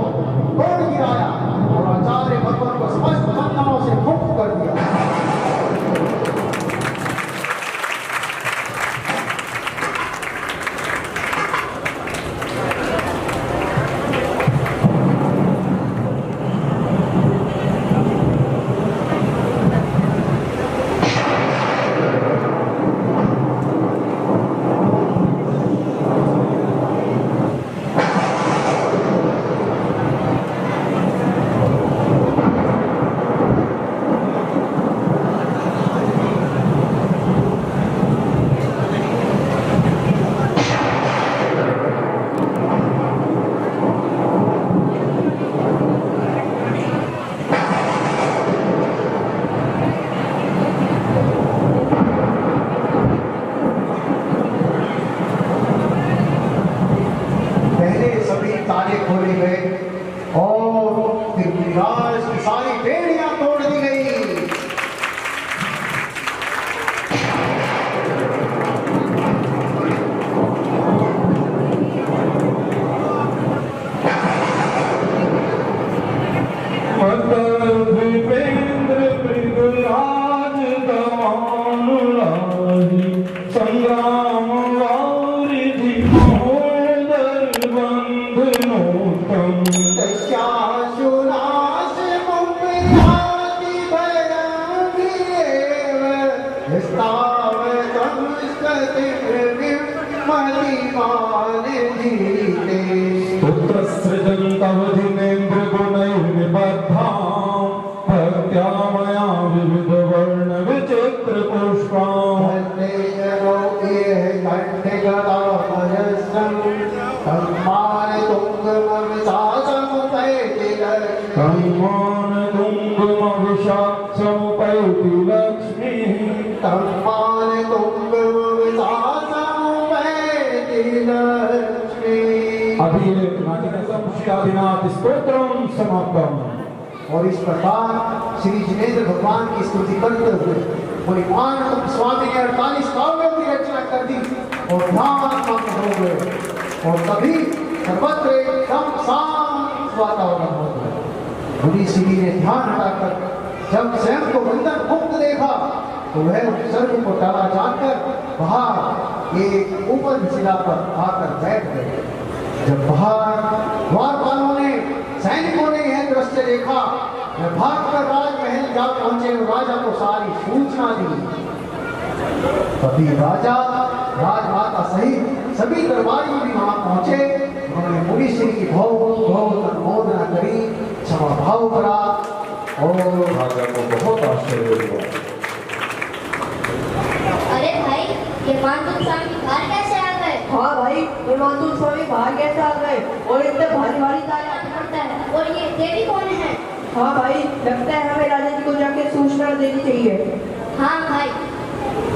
तोड़ गिराया और आचार्य भगवान को समस्त बंधनों से मुक्त कर दिया। और इस प्रकार श्री जिनेंद्र भगवान की स्तुति करते हुए परिवार स्वामी ने 48 काव्यों की रचना कर दी और ध्यान हो गए और तभी सर्वत्र एकदम शांत वातावरण हो गया। मुनि श्री ने ध्यान हटाकर जब स्वयं को बंधन मुक्त देखा तो वह स्वर्ग को टाला जानकर बाहर एक ऊपर शिला पर आकर बैठ गए। जब बाहर द्वारपालों ने सैनिकों ने यह दृश्य देखा, वह भागकर राजमहल जा पहुंचे और राजा को सारी सूचना दी। तभी राजा राजमाता सहित सभी दरबारी भी वहां पहुंचे। उन्होंने मुनि श्री की बहुत अनुमोदना करी, क्षमा भाव करा और राजा को बहुत आश्चर्य हुआ। अरे भाई, ये मानतुम स्वामी बाहर कैसे आ गए? हाँ भाई, ये मानतुम स्वामी बाहर कैसे आ गए और इतने भारी भारी ताला पड़ता है। और ये देवी कौन है? हाँ भाई, लगता है हमें राजा जी को जाके सूचना देनी चाहिए। हाँ भाई,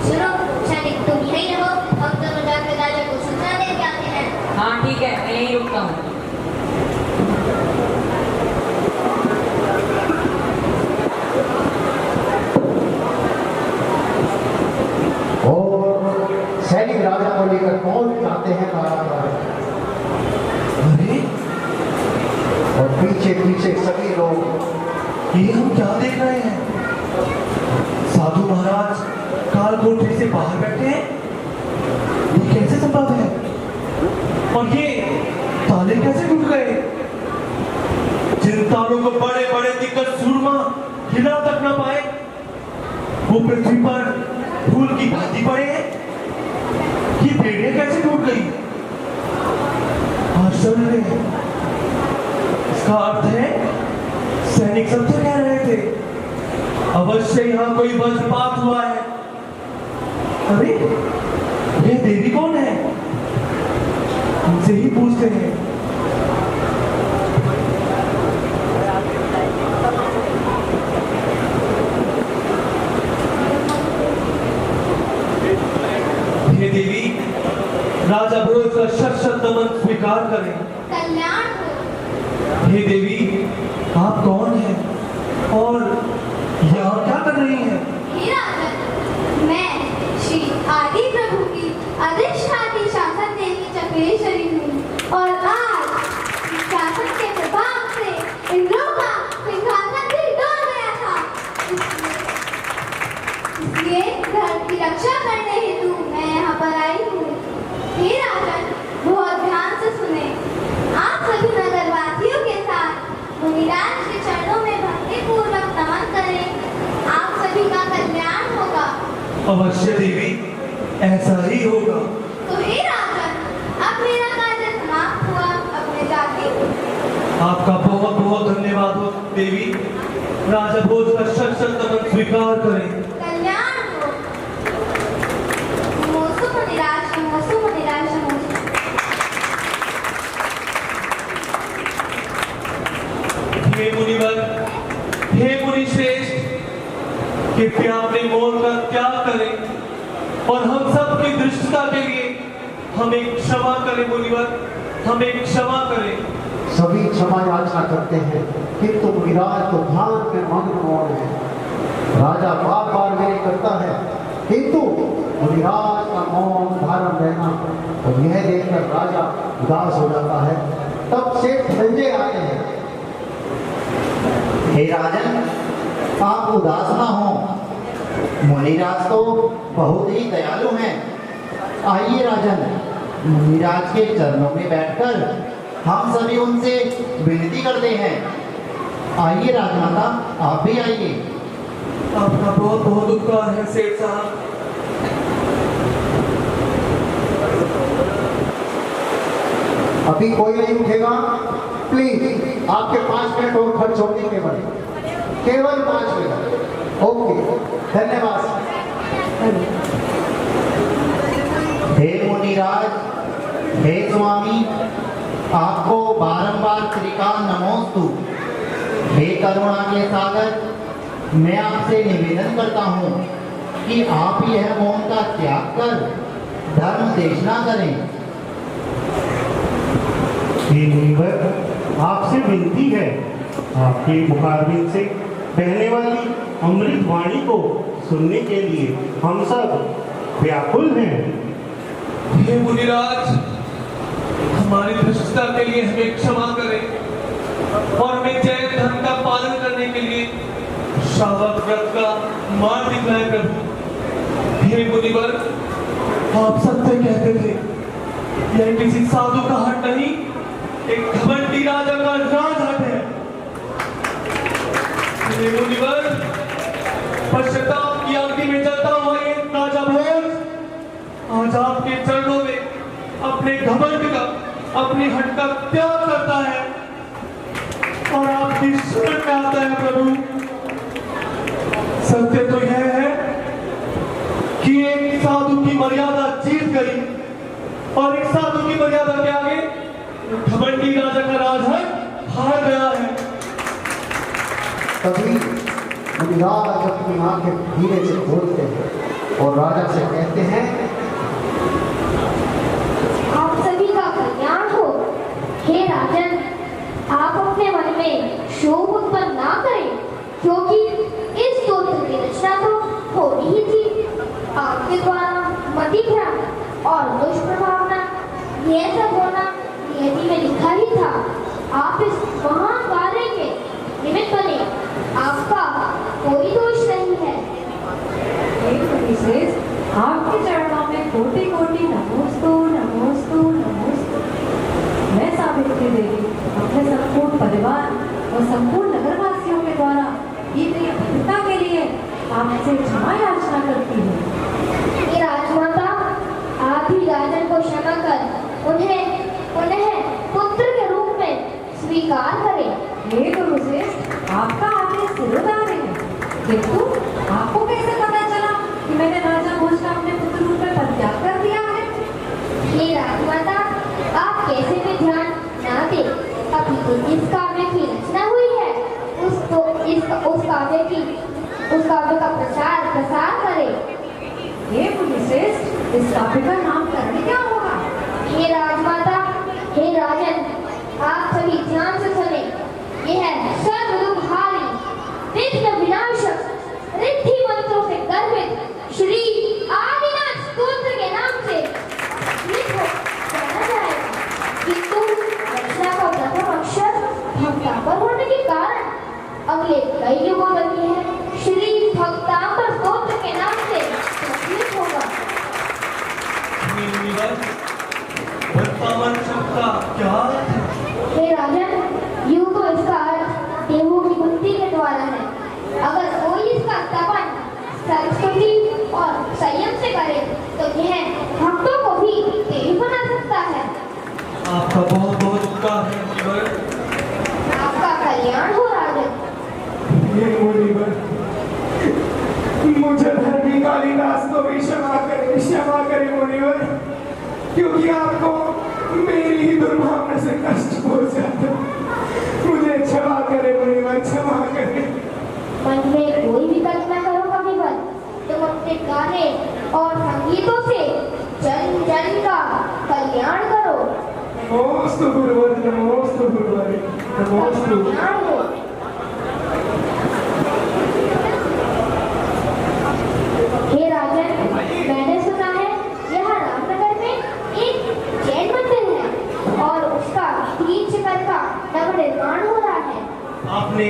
सुनो सैनिक, तुम यहीं रहो, हम दोनों जाकर राजा को सूचना दे के आते हैं। हाँ ठीक है, मैं यहीं रुकता हूँ। सैनिक राजा को लेकर पहुंच जाते हैं अरे और पीछे पीछे सभी लोग। ये हम क्या देख रहे हैं? साधु महाराज काल कोठरी से बाहर बैठे हैं। ये कैसे संभव है? और ये ताले कैसे टूट गए? जिन तालों को बड़े बड़े दिग्गज सूरमा हिला तक न पाए, वो पृथ्वी पर फूल की भांति पड़े हैं। ये बेड़ियां कैसे टूट गई? आश्चर्य है। इसका अर्थ है सैनिक सत्य कह रहे थे, अवश्य यहाँ कोई वज्रपात हुआ है। अरे ये देवी कौन है? उनसे ही पूछते हैं। का शत नमन स्वीकार करें। कल्याण हो। हे देवी, आप कौन हैं और यहाँ क्या कर रही हैं? हे राजन, मैं श्री आदि प्रभु की अधिष्ठात्री शासन देवी चक्रेश्वरी हूँ और आज इस शासन के प्रभाव से इंद्रों का सिंहासन भी डोल गया था। इसलिए धर्म की रक्षा करने हेतु मैं यहाँ पर आई हूँ। हे राजन, बहुत ध्यान से सुने। आप सभी नगरवासियों के साथ मुनिराज के चरणों में भक्ति पूर्वक नमन करें। आप सभी का कल्याण होगा। अवश्य देवी, ऐसा ही होगा। तो हे राजन, अब मेरा कार्य समाप्त हुआ, अब मैं जाती हूँ। आपका बहुत बहुत धन्यवाद हो देवी। राजा भोज का शत नमन स्वीकार करें। कल्याण हो। नमोस्तु मुनिराज, नमोस्तु मुनिराज, नमोस्तु। हे मुनिवर, हे मुनि श्रेष्ठ, कृपया अपने मौन का त्याग करें और हम सब की दृष्टता के लिए हमें क्षमा करें। मुनिवर, हमें क्षमा करें। सभी क्षमा याचना करते हैं, किंतु मुनिराज तो ध्यान में मग्न मौन है। राजा बार बार विनय करता है, किंतु मुनिराज का मौन धारण रहना और यह देखकर राजा उदास हो जाता है। तब सेठ संजय आते हैं। हे राजन, आप उदास ना हो। मुनिराज तो बहुत ही दयालु हैं। आइए राजन, मुनिराज के चरणों में बैठकर हम सभी उनसे विनती करते हैं। आइए राजमाता, आप भी आइए। आपका बहुत बहुत उपकार है सेठ साहब। अभी कोई नहीं उठेगा, प्लीज। आपके 5 मिनट और खर्च होंगे, केवल 5 मिनट। ओके, धन्यवाद। हे मुनिराज, हे स्वामी, आपको बारंबार त्रिकाल नमोस्तु। हे करुणा के सागर, मैं आपसे निवेदन करता हूँ कि आप यह मौन का त्याग कर धर्म देशना करें। हे मुनिवर, आपसे विनती है, आपके मुखारबिंद से बहने वाली अमृत वाणी को सुनने के लिए हम सब व्याकुल हैं। हे मुनिराज, हमारी दृष्टता के लिए हमें क्षमा करें और हमें जैन धर्म का पालन करने के लिए श्रावक व्रत का मार्ग दिखाएं प्रभु। हे मुनिवर, आप सत्य कहते थे, यह किसी साधु का हट नहीं, एक घमंडी राजा का राजहट है। हे मुनिवर, पश्चाताप की आंधी में जलता हुआ ये राजा भोज आज आपके चरणों में अपने घमंड का, अपनी हट का त्याग करता है और आपकी शरण में आता है प्रभु। सत्य तो यह है कि एक साधु की मर्यादा जीत गई और एक साधु की मर्यादा के आगे घमंडी राजा का राजहट हार गया है। तभी मुनिराज अपनी आंखें धीरे से खोलते हैं और राजा से कहते हैं, आप सभी का कल्याण हो। हे राजन, आप अपने मन में शोक उत्पन्न ना करें, क्योंकि इस स्तोत्र की रचना तो होनी ही थी। आपके द्वारा मति भ्रम और दुष्प्रभावना यह सब होना नियति में लिखा ही था। आप इस महान कार्य के निमित्त बने, आपका कोई दोष नहीं है। आपके चरणों में कोटि कोटि नमोस्तु, नमोस्तु, नमोस्तु। मैं सावित्री देवी अपने संपूर्ण परिवार और संपूर्ण नगरवासियों के द्वारा की गई अभद्रता के लिए आपसे क्षमा याचना करती हूँ। ये राजमाता, आप ही राजन को क्षमा कर उन्हें पुत्र के रूप में स्वीकार करें। हे गुरुश्रेष्ठ, आपका आदेश सिरोधार्य है, किंतु आपको कैसे पता चला कि मैंने राजा भोज का अपने पुत्र रूप में परित्याग कर दिया है? हे राजमाता, आप कैसे भी ध्यान ना दें, अभी तो इस काव्य की रचना हुई है, उस काव्य का प्रसार करें। हे मुनिश्रेष्ठ, इस काव्य का नामकरण क्या होगा? हे राजमाता, हे राजन, आप सभी ध्यान से सुने। यह है सर्वदुःखहारी, विघ्न विनाशक, रिद्धि मंत्रों से गर्भित श्री आदिनाथ स्तोत्र के नाम से लिखो कहना जाएगा। किंतु रचना का प्रथम अक्षर भक्तांबर होने के कारण अगले कई युगों तक यह श्री भक्तांबर स्तोत्र के नाम से प्रचलित होगा। भक्तांबर शब्द का क्या अर्थ है? हे राजन, यूं तो इसका अर्थ देवों की भक्ति के द्वारा है। अगर कोई इसका तपन सरस्वती और संयम से करे तो यह भक्तों को भी देवी बना सकता है। आपका बहुत बहुत उपकार है मुनिवर। आपका कल्याण हो राजन। हे मुनिवर, मुझे धर्मी कालिदास को भी क्षमा करें मुनिवर, क्योंकि आपको मेरी ही दुर्भावना से कष्ट पहुंचा था। मुझे क्षमा करें मुनिवर, क्षमा करें। मन में कोई भी कल्पना करो कविवर, तुम अपने गाने और संगीतों से जन जन का कल्याण करो। नमोस्तु गुरुवर, नमोस्तु गुरुवर, नमोस्तु। कल्याण हो। हे राजन, मैंने सुना है यहाँ रामनगर में एक जैन मंदिर है और उसका 3 शिखर का नवनिर्माण हो रहा है। आपने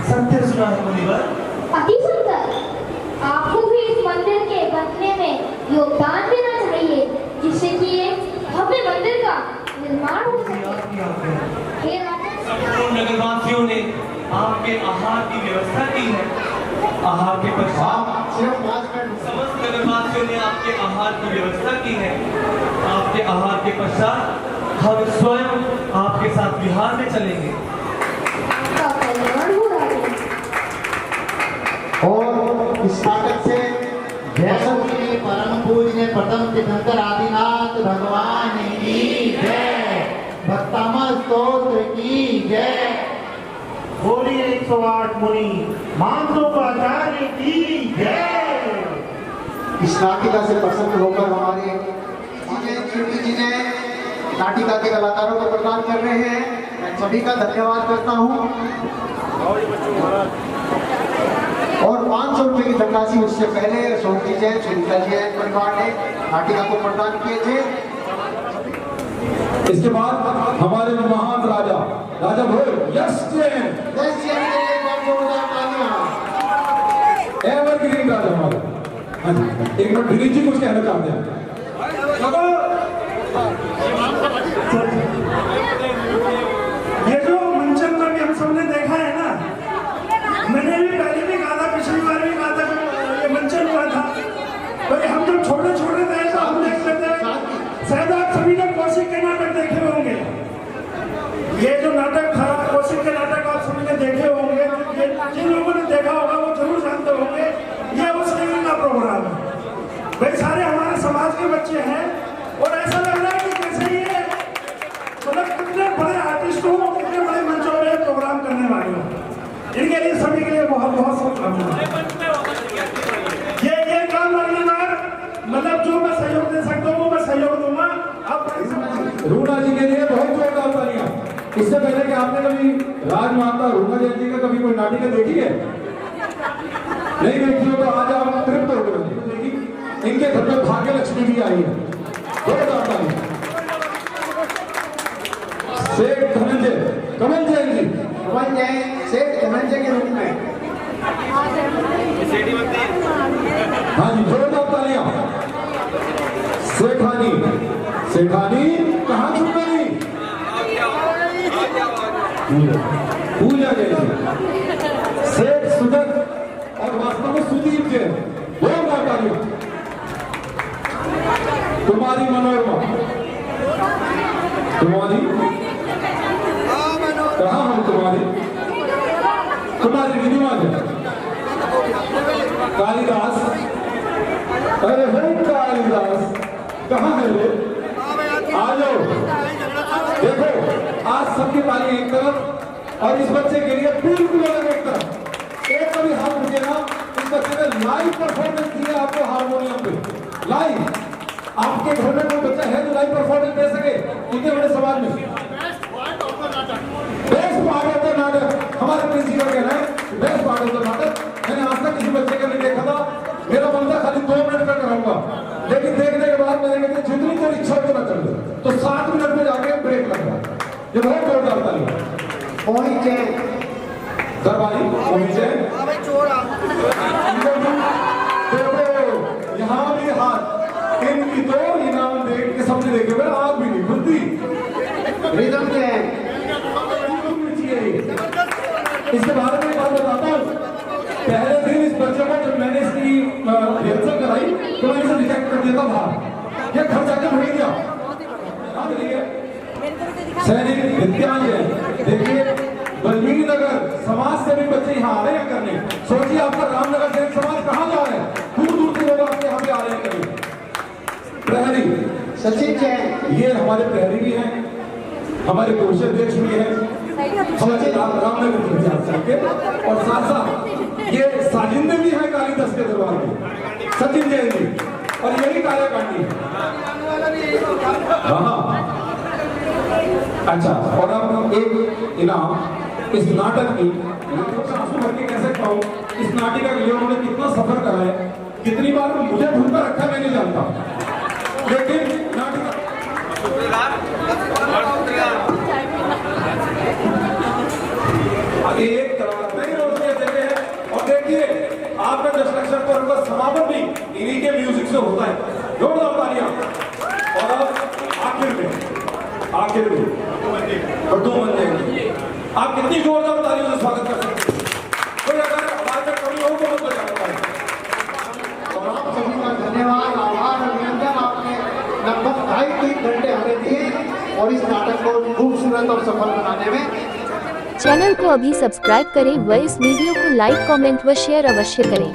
सत्य सुना है मुनिवर? अति सुंदर। आपको भी इस मंदिर के बनने में योगदान देना चाहिए, जिससे कि ये भव्य मंदिर का निर्माण हो सके। हे राजन, संपूर्ण नगरवासियों ने आपके आहार की व्यवस्था की है। आहार के पश्चात समस्त नगरवासियों ने आपके आहार की व्यवस्था की है। आपके आहार के पश्चात हम स्वयं आपके साथ बिहार में चलेंगे। आपका कल्याण हो राजन। और इस ताकत से जय परम पूज्य प्रथम तीर्थंकर आदिनाथ भगवान की जय, भक्तामर स्तोत्र की जय। बोलिए 108 मुनि मानसोपाचार्य की जय। इस नाटिका से प्रसन्न होकर हमारे शिवजी जी ने नाटिका के कलाकारों को प्रदान कर रहे हैं। मैं सभी का धन्यवाद करता हूँ। और 500 रुपए की धनराशि उससे पहले सोमजी जैन, सुनीता जैन परिवार ने नाटिका को प्रदान किए थे। इसके बाद हमारे महान राजा भोज यश जैन, एवरग्रीन राजा हमारे। हाँ जी, एक मिनट दिलीप जी कुछ कहना चाहते हैं। ये जो मंचन में हम सबने देखा है ना, मैंने भी पहले भी कहा था, पिछली बार भी कहा था कि ये मंचन हुआ था। भाई हम जब छोटे छोटे थे तो हम देखते थे, शायद आप सभी ने कौशिक के नाटक देखे होंगे। ये जो नाटक था, कौशिक के नाटक आप सभी ने देखे होंगे। जिन लोगों ने देखा होगा वो जरूर जानते होंगे ये उस लेवल का प्रोग्राम है। भाई सारे हमारे समाज के बच्चे हैं और ऐसा लग रहा है कि जैसे ये मतलब कितने बड़े आर्टिस्ट हो, कितने बड़े मंचों में प्रोग्राम करने वाले हो। इनके लिए सभी के लिए बहुत बहुत शुभकामनाएं। ये काम करने में मतलब जो मैं सहयोग दे सकता हूँ मैं सहयोग दूंगा। अब रूना जी के लिए बहुत जोरदार तालियां। इससे पहले कि आपने कभी राजमाता रूना जयंती का कभी कोई नाटिका देखी है? नहीं देखी हो तो आज आप तृप्त हो गए। इनके घर में भाग्य लक्ष्मी भी आई है। जोरदार तालियां। शेख धनंजय, कमल जैन जी, कमल जैन शेख धनंजय के रूप में। हाँ जी, जोरदार तालियां। सेठानी कहाँ छुप गई? पूजा जैसी। शेख सुजत और वास्तव में सुदीप जैन, जोरदार तालियां। तुम्हारी मनोरमा, तुम्हारी कहाँ हम तुम्हारी विधिमा है। कालिदास, अरे भाई कालिदास कहाँ है रे? आ जाओ। देखो आज सबकी ताली एक तरफ और इस बच्चे के लिए बिल्कुल अलग एक तरफ। एक कभी हाथ उठे ना, इस बच्चे ने लाइव परफॉर्मेंस दी है आपको हारमोनियम पे। लाइव आपके घर में कोई बच्चा है जो लाइव परफॉर्मेंस दे सके इतने बड़े समाज में? बेस्ट पार्ट ऑफ द नाटक हमारे प्रिंसिपल कहना है बेस्ट पार्ट ऑफ द नाटक। मैंने आज तक किसी बच्चे का नहीं देखा था। मेरा मन था खाली 2 मिनट का कराऊंगा, लेकिन देखने के बाद मैंने कहा जितनी तेरी इच्छा हो ना कर दे, तो 7 मिनट में जाके ब्रेक लग गया। ये बहुत जोरदार ताली। मोहित जैन दरबारी मोहित जैन यहाँ भी हाथ इनकी तो इनाम देख के सबने देखे मेरा आग भी नहीं खुलती। रिदम जैन इसके बारे में बात बताता हूँ। पहले दिन इस बच्चे को जब मैंने इसकी रिहर्सल कराई तो मैंने इसे रिजेक्ट कर दिया था बाहर। ये घर जाकर भूल गया। सैनिक विद्यालय देखिए बल्मीर नगर समाज से भी बच्चे यहाँ आ रहे हैं करने। सोचिए आपका रामनगर सैनिक समाज कहाँ जा रहे हैं, दूर दूर से लोग आपके यहाँ पे आ रहे हैं करने। प्रहरी सचिन जैन ये हमारे प्रहरी भी हैं, हमारे कोष अध्यक्ष भी हैं, हमारे रामनगर विद्यालय के, और साथ साथ ये साजिंदे भी हैं कालिदास के दरबार में, सचिन जैन जी, और यही कार्यकारिणी हाँ। अच्छा, और अब एक इनाम इस नाटक की आंसू भर के कैसे कहूँ, इस नाटिका के लिए उन्होंने कितना सफर करा है, कितनी बार मुझे ढूंढ कर रखा मैं नहीं जानता, लेकिन नाटिका एक नहीं रोशनी देते हैं। और देखिए आपका 10 लक्ष पर उनका समापन भी इन्हीं के म्यूजिक से होता है। जोरदार तालियां। और अब आखिर में और 2 बंदे आप कितनी जोरदार तालियों से स्वागत कर सकते हैं। कोई अगर आवाज में कमी हो तो बता सकता है। और आप सभी का धन्यवाद, आभार, अभिनंदन। आपने लगभग 2.5-3 घंटे हमें दिए और इस नाटक को खूबसूरत और सफल बनाने में। चैनल को अभी सब्सक्राइब करें व इस वीडियो को लाइक, कमेंट व शेयर अवश्य करें।